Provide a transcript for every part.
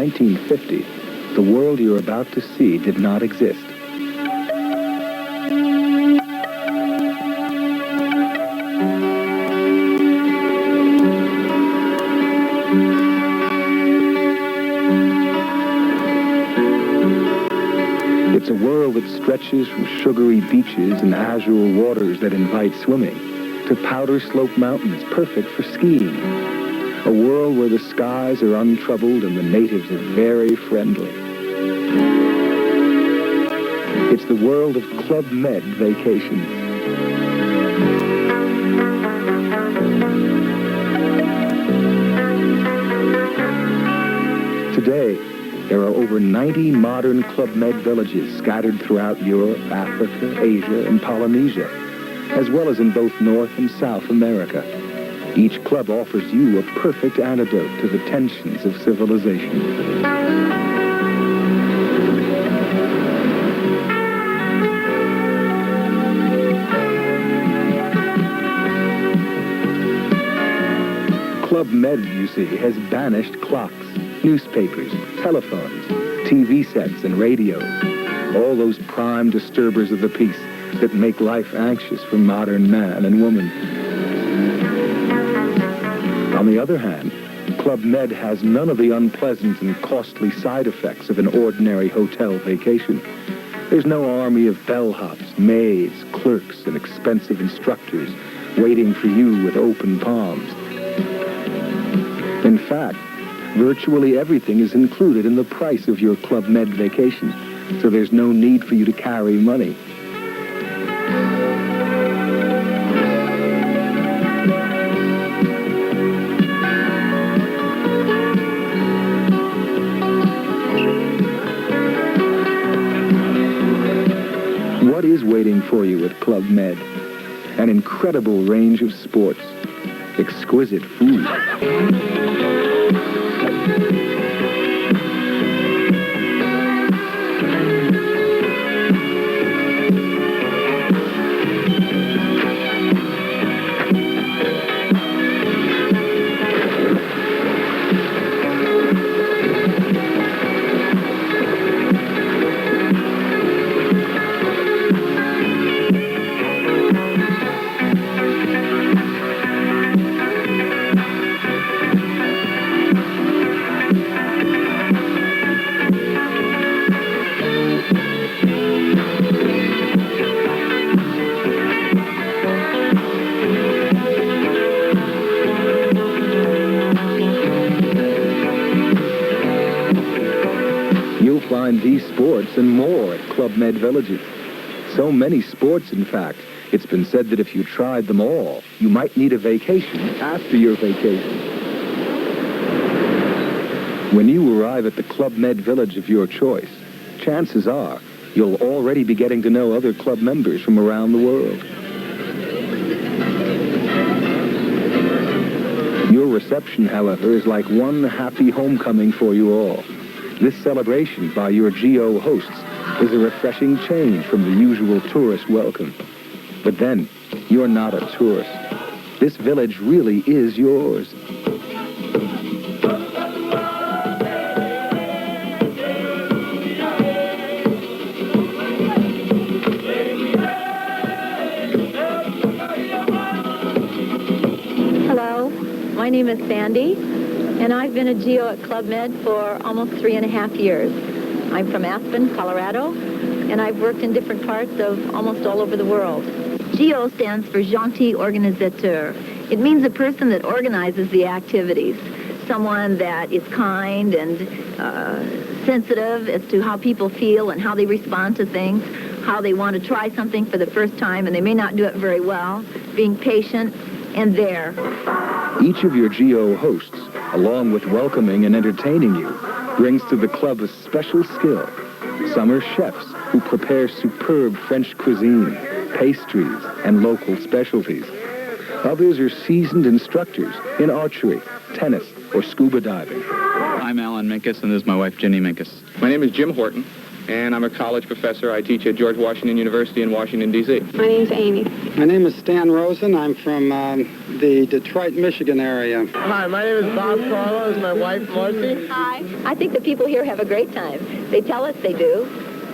1950, the world you're about to see did not exist. It's a world that stretches from sugary beaches and azure waters that invite swimming to powder slope mountains perfect for skiing. A world where the skies are untroubled and the natives are very friendly. It's the world of Club Med vacations. Today, there are over 90 modern Club Med villages scattered throughout Europe, Africa, Asia, and Polynesia, as well as in both North and South America. Each club offers you a perfect antidote to the tensions of civilization. Club Med, you see, has banished clocks, newspapers, telephones, TV sets, and radios. All those prime disturbers of the peace that make life anxious for modern man and woman. On the other hand, Club Med has none of the unpleasant and costly side effects of an ordinary hotel vacation. There's no army of bellhops, maids, clerks, and expensive instructors waiting for you with open palms. In fact, virtually everything is included in the price of your Club Med vacation, so there's no need for you to carry money. What is waiting for you at Club Med? An incredible range of sports, exquisite food, these sports and more at Club Med villages. So many sports, in fact, it's been said that if you tried them all, you might need a vacation after your vacation. When you arrive at the Club Med village of your choice, chances are you'll already be getting to know other club members from around the world. Your reception, however, is like one happy homecoming for you all. This celebration by your GO hosts is a refreshing change from the usual tourist welcome. But then, you're not a tourist. This village really is yours. Hello, my name is Sandy. And I've been a GO at Club Med for almost 3.5 years. I'm from Aspen, Colorado, and I've worked in different parts of almost all over the world. GO stands for Gentil Organisateur. It means a person that organizes the activities, someone that is kind and sensitive as to how people feel and how they respond to things, how they want to try something for the first time and they may not do it very well, being patient and there. Each of your GO hosts, along with welcoming and entertaining you, brings to the club a special skill. Some are chefs who prepare superb French cuisine, pastries, and local specialties. Others are seasoned instructors in archery, tennis, or scuba diving. I'm Alan Minkus, and this is my wife, Jenny Minkus. My name is Jim Horton. and I'm a college professor. I teach at George Washington University in Washington, D.C. My name's Amy. My name is Stan Rosen. I'm from the Detroit, Michigan area. Hi, my name is Bob Carlos. My wife, Marcy. Hi. I think the people here have a great time. They tell us they do.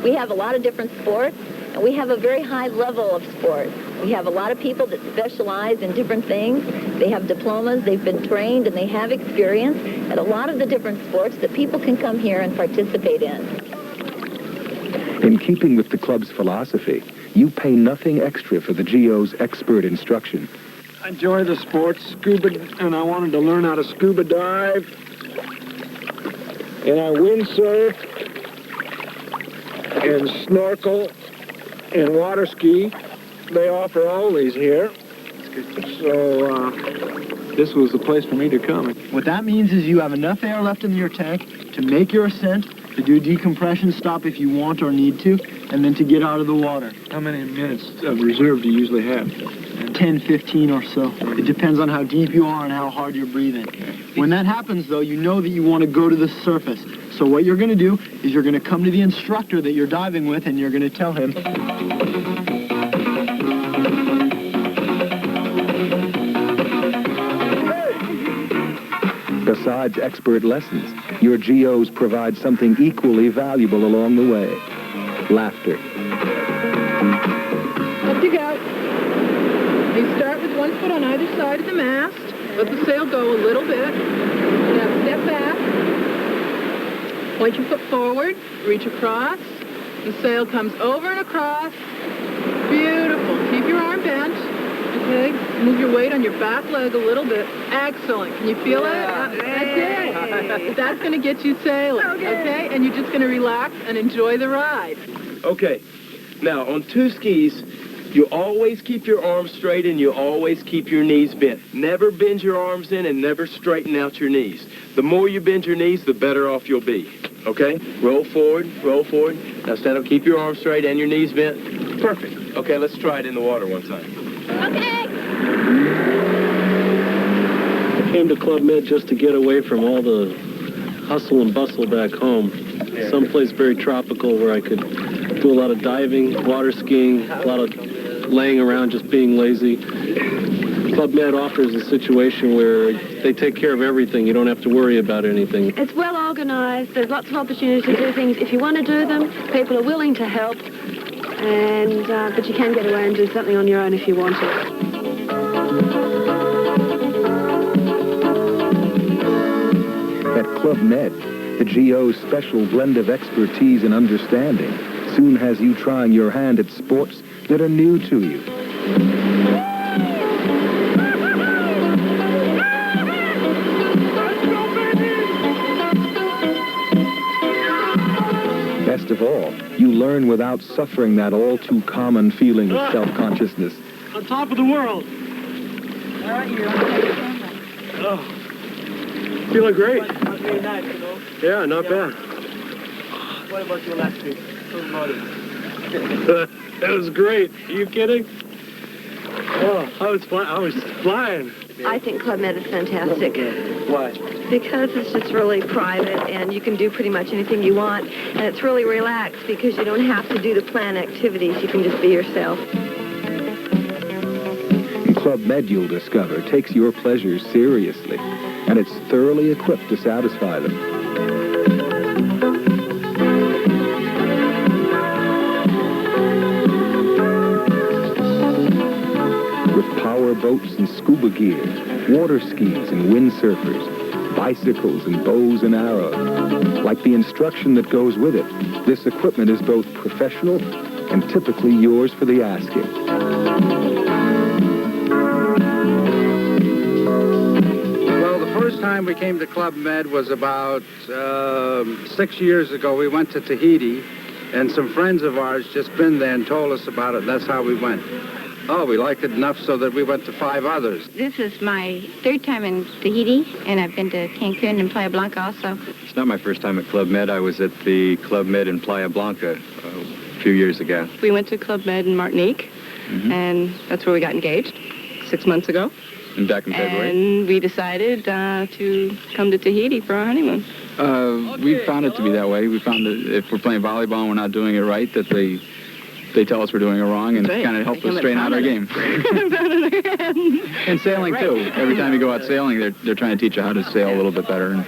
We have a lot of different sports, and we have a very high level of sport. We have a lot of people that specialize in different things. They have diplomas, they've been trained, and they have experience at a lot of the different sports that people can come here and participate in. In keeping with the club's philosophy, you pay nothing extra for the GO's expert instruction. I enjoy the sport, scuba, and I wanted to learn how to scuba dive. And I windsurf and snorkel and water ski. They offer all these here. So this was the place for me to come. What that means is you have enough air left in your tank to make your ascent, to do a decompression stop if you want or need to, and then to get out of the water. How many minutes of reserve do you usually have? 10, 15 or so. It depends on how deep you are and how hard you're breathing. When that happens, though, you know that you want to go to the surface. So what you're going to do is you're going to come to the instructor that you're diving with, and you're going to tell him, Besides expert lessons, your GOs provide something equally valuable along the way. Laughter. Up you go. You start with one foot on either side of the mast. Let the sail go a little bit. Now step back. Point your foot forward. Reach across. The sail comes over and across. Beautiful. Keep your arm bent. Okay. Move your weight on your back leg a little bit. Excellent. Can you feel it? That's it. That's going to get you sailing. Okay? And you're just going to relax and enjoy the ride. Okay. Now, on two skis, you always keep your arms straight and you always keep your knees bent. Never bend your arms in and never straighten out your knees. The more you bend your knees, the better off you'll be. Okay? Roll forward, roll forward. Now stand up, keep your arms straight and your knees bent. Perfect. Okay, let's try it in the water one time. Okay. I came to Club Med just to get away from all the hustle and bustle back home. Someplace very tropical where I could do a lot of diving, water skiing, a lot of laying around just being lazy. Club Med offers a situation where they take care of everything. You don't have to worry about anything. It's well organized. There's lots of opportunities to do things. If you want to do them, people are willing to help. And but you can get away and do something on your own if you want to. At Club Med, the GO's special blend of expertise and understanding soon has you trying your hand at sports that are new to you. Best of all, you learn without suffering that all-too-common feeling of self-consciousness. On top of the world. All right, you're Oh, feeling great. very nice, you know. Yeah, not bad. What about your last week? That was great. Are you kidding? Oh, I was flying. I think Club Med is fantastic. Why? Because it's just really private and you can do pretty much anything you want. And it's really relaxed because you don't have to do the planned activities. You can just be yourself. Club Med, you'll discover, takes your pleasures seriously, and it's thoroughly equipped to satisfy them. With power boats and scuba gear, water skis and windsurfers, bicycles and bows and arrows. Like the instruction that goes with it, this equipment is both professional and typically yours for the asking. Well, the first time we came to Club Med was about 6 years ago. We went to Tahiti, and some friends of ours just been there and told us about it. That's how we went. Oh, we liked it enough so that we went to 5 others. This is my third time in Tahiti, and I've been to Cancun and Playa Blanca also. It's not my first time at Club Med. I was at the Club Med in Playa Blanca a few years ago. We went to Club Med in Martinique, and that's where we got engaged 6 months ago. And back in February. And we decided to come to Tahiti for our honeymoon. We found it to be that way. We found that if we're playing volleyball and we're not doing it right, that they tell us we're doing it wrong, and That's right. kind of help They us come straighten out our game. And sailing Right. too. Every time you go out sailing, they're trying to teach you how to sail a little bit better. And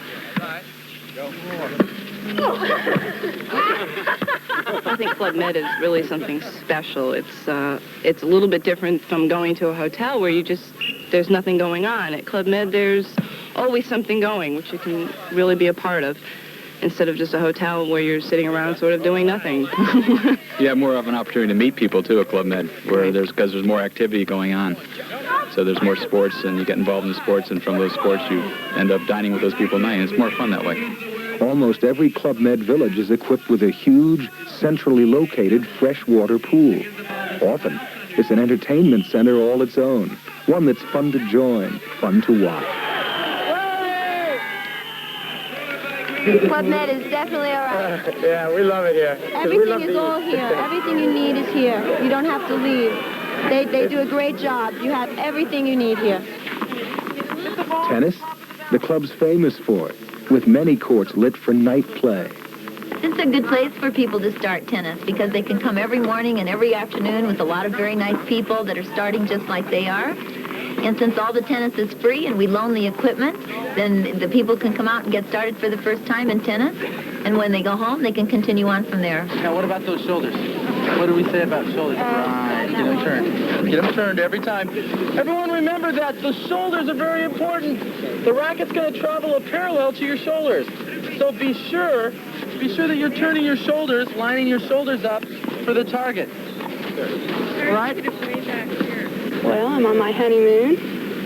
I think Club Med is really something special. It's a little bit different from going to a hotel where there's nothing going on. At Club Med, there's always something going, which you can really be a part of, instead of just a hotel where you're sitting around sort of doing nothing. you have more of an opportunity to meet people too at Club Med, where because there's more activity going on. So there's more sports, and you get involved in sports, and from those sports you end up dining with those people at night, and it's more fun that way. Almost every Club Med village is equipped with a huge, centrally located freshwater pool. Often, it's an entertainment center all its own, one that's fun to join, fun to watch. Club Med is definitely all right. Yeah, we love it here. Everything is all here. Everything you need is here. You don't have to leave. They do a great job. You have everything you need here. Tennis? The club's famous for it, with many courts lit for night play. This is a good place for people to start tennis because they can come every morning and every afternoon with a lot of very nice people that are starting just like they are. And since all the tennis is free and we loan the equipment, then the people can come out and get started for the first time in tennis. And when they go home, they can continue on from there. Now, what about those shoulders? What do we say about shoulders? Right, get them turned. Get them turned every time. Everyone remember that the shoulders are very important. The racket's going to travel a parallel to your shoulders. So be sure that you're turning your shoulders, lining your shoulders up for the target. All right? Well, I'm on my honeymoon,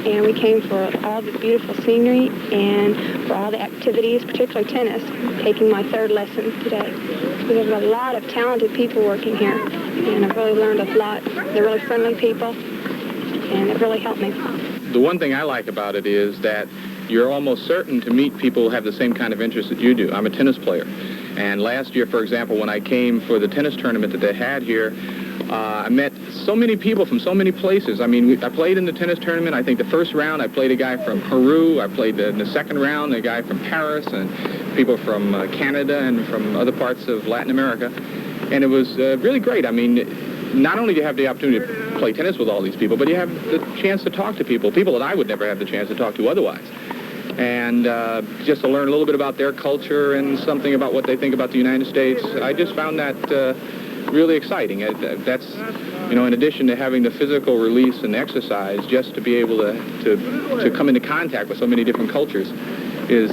and we came for all the beautiful scenery and for all the activities, particularly tennis, taking my third lesson today. We have a lot of talented people working here, and I've really learned a lot. They're really friendly people, and it really helped me. The one thing I like about it is that you're almost certain to meet people who have the same kind of interest that you do. I'm a tennis player. And last year, for example, when I came for the tennis tournament that they had here, I met so many people from so many places. I mean, I played in the tennis tournament. I think the first round, I played a guy from Peru. I played in the second round, a guy from Paris, and people from Canada and from other parts of Latin America. And it was really great. I mean, not only do you have the opportunity to play tennis with all these people, but you have the chance to talk to people that I would never have the chance to talk to otherwise. And just to learn a little bit about their culture and something about what they think about the United States. I just found that really exciting. That's, in addition to having the physical release and exercise, just to be able to come into contact with so many different cultures is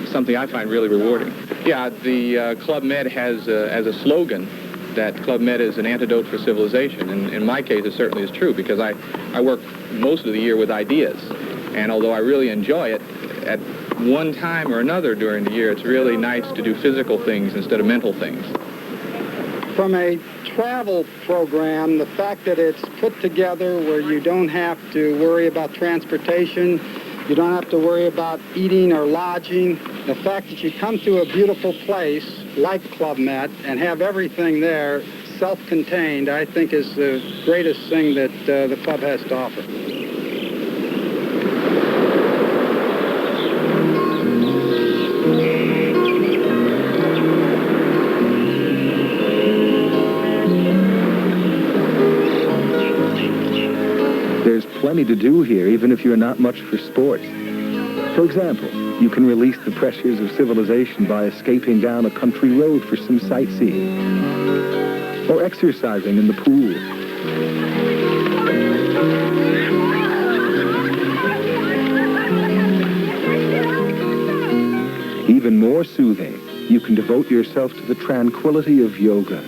something I find really rewarding. Yeah, the Club Med has as a slogan that Club Med is an antidote for civilization. And in my case, it certainly is true because I work most of the year with ideas. And although I really enjoy it, at one time or another during the year, it's really nice to do physical things instead of mental things. From a travel program, the fact that it's put together where you don't have to worry about transportation, you don't have to worry about eating or lodging, the fact that you come to a beautiful place like Club Med and have everything there self-contained, I think is the greatest thing that the club has to offer. There's plenty to do here, even if you're not much for sports. For example, you can release the pressures of civilization by escaping down a country road for some sightseeing, or exercising in the pool. Even more soothing, you can devote yourself to the tranquility of yoga.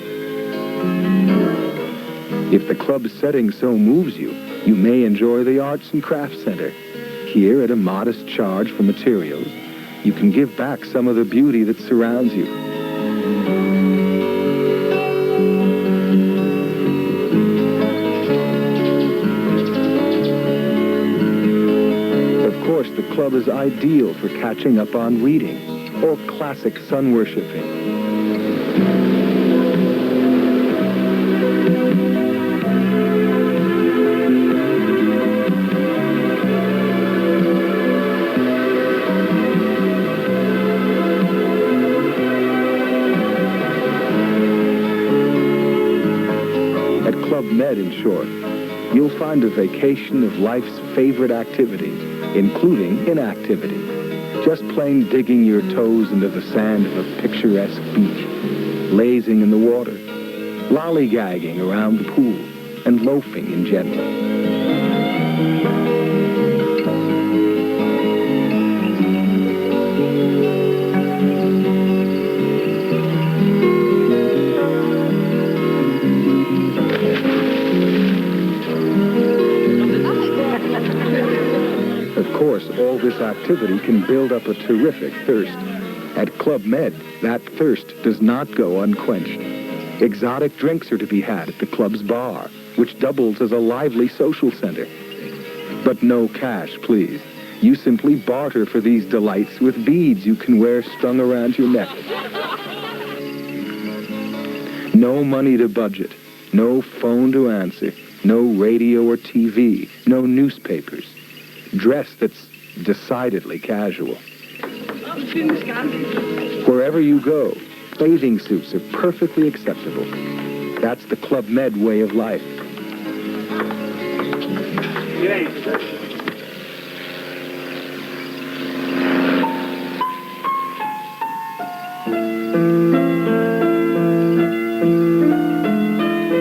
If the club's setting so moves you, you may enjoy the Arts and Crafts Center. Here, at a modest charge for materials, you can give back some of the beauty that surrounds you. Of course, the club is ideal for catching up on reading or classic sun worshiping. Club Med, in short, you'll find a vacation of life's favorite activities, including inactivity. Just plain digging your toes into the sand of a picturesque beach, lazing in the water, lollygagging around the pool, and loafing in general. Of course, all this activity can build up a terrific thirst. At Club Med, that thirst does not go unquenched. Exotic drinks are to be had at the club's bar, which doubles as a lively social center. But no cash, please. You simply barter for these delights with beads you can wear strung around your neck. No money to budget, no phone to answer, no radio or TV, no newspapers. Dress that's decidedly casual. Wherever you go, bathing suits are perfectly acceptable. That's the Club Med way of life.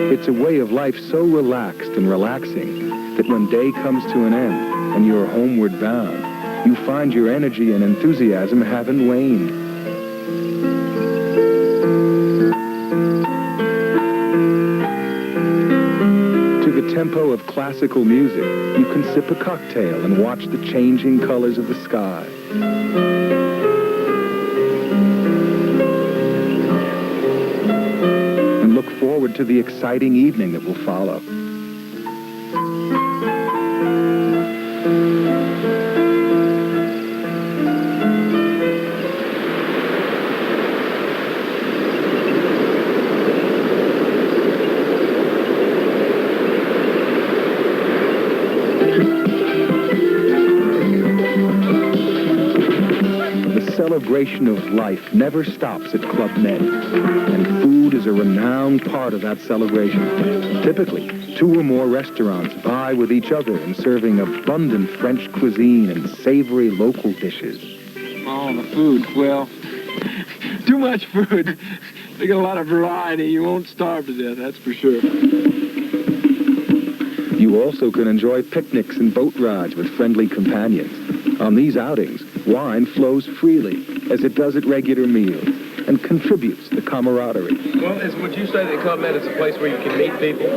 It's a way of life so relaxed and relaxing that when day comes to an end and you're homeward bound, you find your energy and enthusiasm haven't waned. To the tempo of classical music, you can sip a cocktail and watch the changing colors of the sky. And look forward to the exciting evening that will follow. The celebration of life never stops at Club Med, and food is a renowned part of that celebration. Typically, 2 or more restaurants vie with each other in serving abundant French cuisine and savory local dishes. Oh, the food. Well, too much food. They got a lot of variety. You won't starve to death, that's for sure. You also can enjoy picnics and boat rides with friendly companions. On these outings, wine flows freely, as it does at regular meals, and contributes to camaraderie. Well, would you say that Club Med is a place where you can meet people?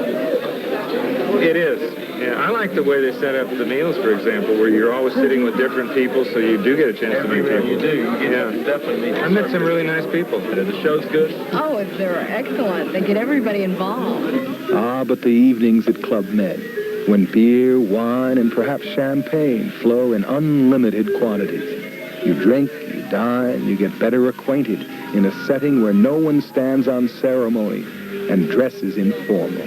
It is. Yeah, I like the way they set up the meals, for example, where you're always sitting with different people, so you do get a chance to meet people. You do. You definitely meet. I met some really nice people. The show's good? Oh, they're excellent. They get everybody involved. Ah, but the evenings at Club Med, when beer, wine, and perhaps champagne flow in unlimited quantities. You drink, you dine, you get better acquainted in a setting where no one stands on ceremony and dresses informal.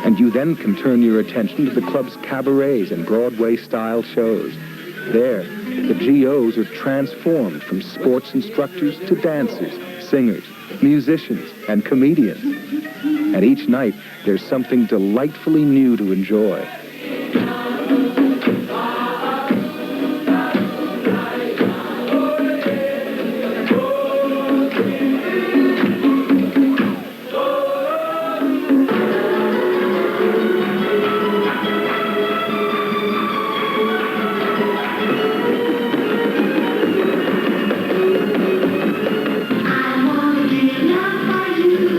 And you then can turn your attention to the club's cabarets and Broadway-style shows. There, the GOs are transformed from sports instructors to dancers, singers, musicians, and comedians. And each night, there's something delightfully new to enjoy.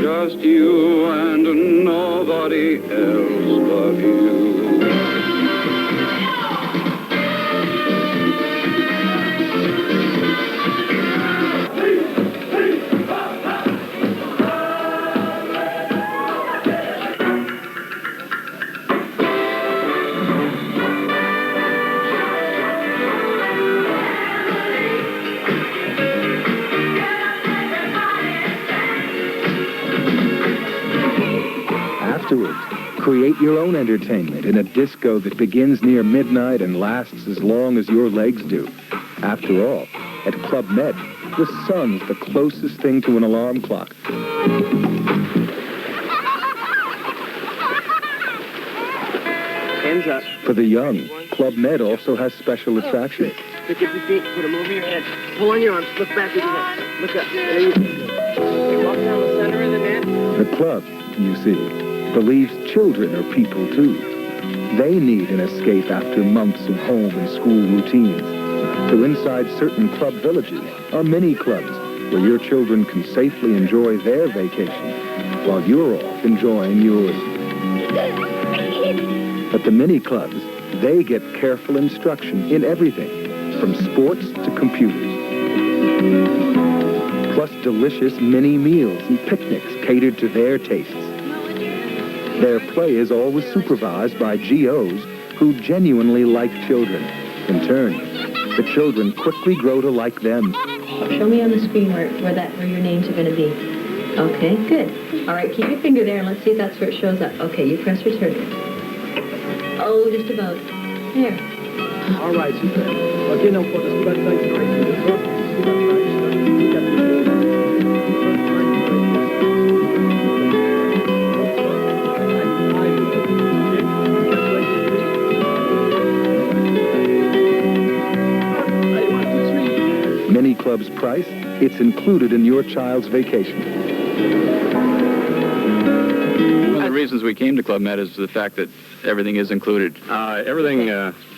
Just you and nobody else but you. Afterwards, create your own entertainment in a disco that begins near midnight and lasts as long as your legs do. After all, at Club Med, the sun's the closest thing to an alarm clock. Hands up. For the young, Club Med also has special attractions. Pick up your feet, put them over your head. Pull on your arms, look back with your head. Look up. There you go. Okay, walk down the center of the net. The club, you see, believes children are people too. They need an escape after months of home and school routines. So inside certain club villages are mini clubs where your children can safely enjoy their vacation while you're off enjoying yours. At the mini clubs, they get careful instruction in everything, from sports to computers. Plus delicious mini meals and picnics catered to their tastes. Their play is always supervised by GOs who genuinely like children. In turn, the children quickly grow to like them. Show me on the screen where your names are going to be. Okay, good. All right, keep your finger there and let's see if that's where it shows up. Okay, you press return. Oh, just about. There. All right, super. Okay, now for the Mini Club's price, it's included in your child's vacation. One of the reasons we came to Club Med is the fact that everything is included. Everything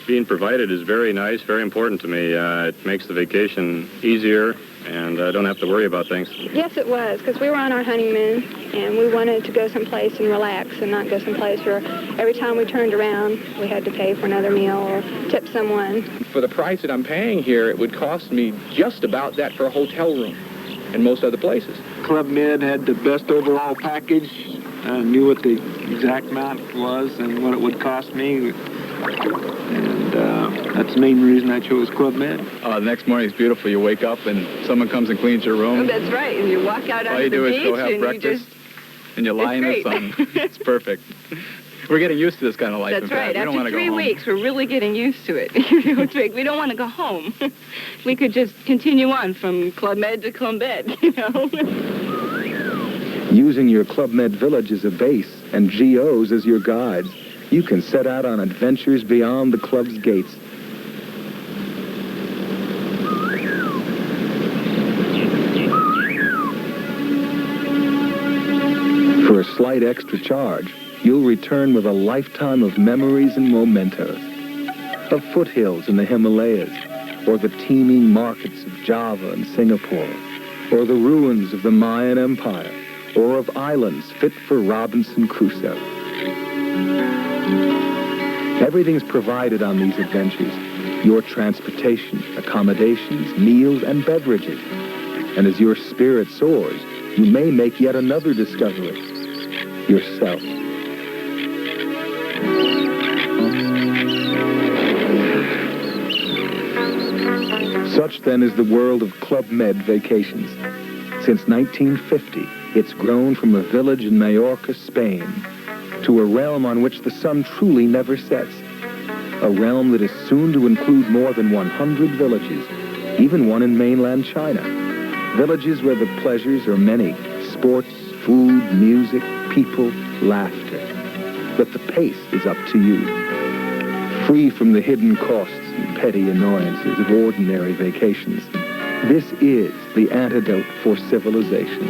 being provided is very nice, very important to me. It makes the vacation easier, and I don't have to worry about things. Yes, it was, because we were on our honeymoon, and we wanted to go someplace and relax and not go someplace where every time we turned around, we had to pay for another meal or tip someone. For the price that I'm paying here, it would cost me just about that for a hotel room in most other places. Club Med had the best overall package. Knew what the exact amount was and what it would cost me. And that's the main reason I chose Club Med. The next morning is beautiful. You wake up and someone comes and cleans your room. Oh, that's right. And you walk out onto the beach. All you do is go have breakfast and you lie in the sun. It's perfect. We're getting used to this kind of life. That's right. We don't After want to 3 go home. weeks, we're really getting used to it. We don't want to go home. We could just continue on from Club Med to Club Med, Using your Club Med village as a base and GOs as your guides, you can set out on adventures beyond the club's gates. For a slight extra charge, you'll return with a lifetime of memories and mementos. Of foothills in the Himalayas, or the teeming markets of Java and Singapore, or the ruins of the Mayan Empire, or of islands fit for Robinson Crusoe. Everything's provided on these adventures. Your transportation, accommodations, meals, and beverages. And as your spirit soars, you may make yet another discovery. Yourself. Such then is the world of Club Med vacations. Since 1950, it's grown from a village in Majorca, Spain, to a realm on which the sun truly never sets. A realm that is soon to include more than 100 villages, even one in mainland China. Villages where the pleasures are many: sports, food, music, people, laughter. But the pace is up to you. Free from the hidden costs and petty annoyances of ordinary vacations, this is the antidote for civilization.